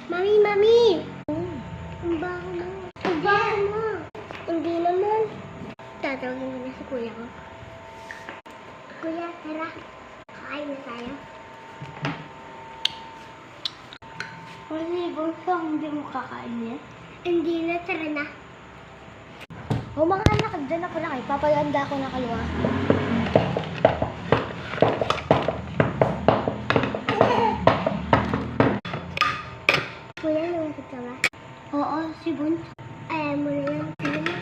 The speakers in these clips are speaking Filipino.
Mami, mami! Ang baho mo. Ang baho mo. Hindi naman. Tatawagin ko na si kuya ko. Kuya, tara. Kain na tayo. Kasi gusto hindi mo kakain yan. Hindi na, tara na. O mga anak, dyan ako na kayo. Papaganda ako na kaluwa. Kuya, lumapit ka ba? Oo, si Bun. Ayaw mo na lang. Sige na.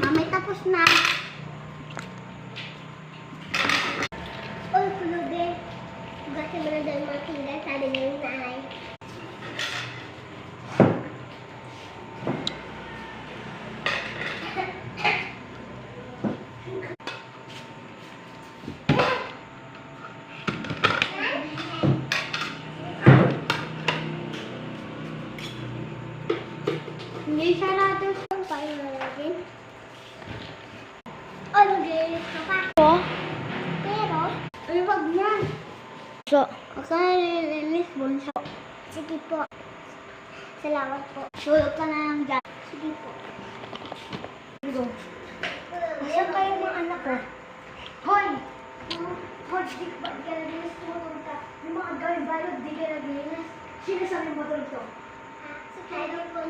Mamay, tapos na. Oy, kulubi. Hugasin mo na daw yung mga pinggan. Sabi na yung nanay. Hindi sarado. Ang paano na natin? O, nag-release ka pa. Oo. Pero, ay, wag na. So, Huwag ka na-release, Bunso. Sige po. Salamat po. tulog ka na lang dyan. Sige po. Go. Saan kayo mga anak ko? Hoy! Hoy, di ba di ka naglinis tumutulog? Yung mga gawin balod, di ka naglinis. Sino sabi mo tulog to? Si Kylie po.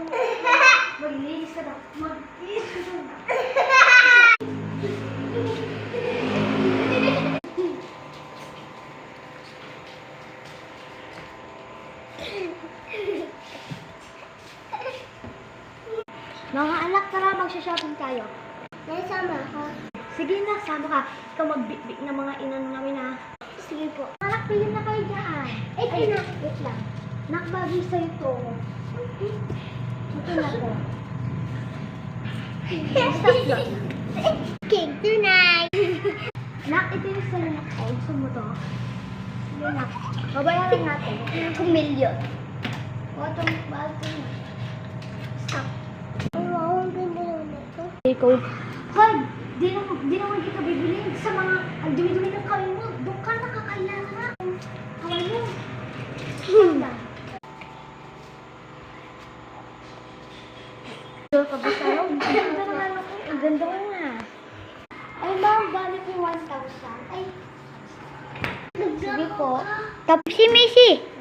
Maglinis ka daw. Maglinis ka daw. Mga anak, tara, magsha-shopping tayo. Nasama ako. Sige na, sama ka. Ikaw magbitbit ng mga inano namin ha. Sige po. Anak, pili na kayo dyan. Ay, na. Wait lang. Nakbagi sa'yo to. Ito na to. Stop yun. Cake tonight. Nak, ito yung sa'yo na ko. Gusto mo to? Sige na. Babayaran natin. Kumilyon. O, itong bago na. Stop. Ang wow, ang ganda naman ito. Ikaw. Hoy! Di naman kita bibilin sa mga ang dumi-dumi ng kawin mo. Doon ka nakakaya na. Kawin mo. Ganda. Doon ka ba sa'yo? Ang ganda naman ako. Ang ganda mo nga. Ay, ma'am, balik yung 1,000. Ay, Sige po. Tapos si Missy.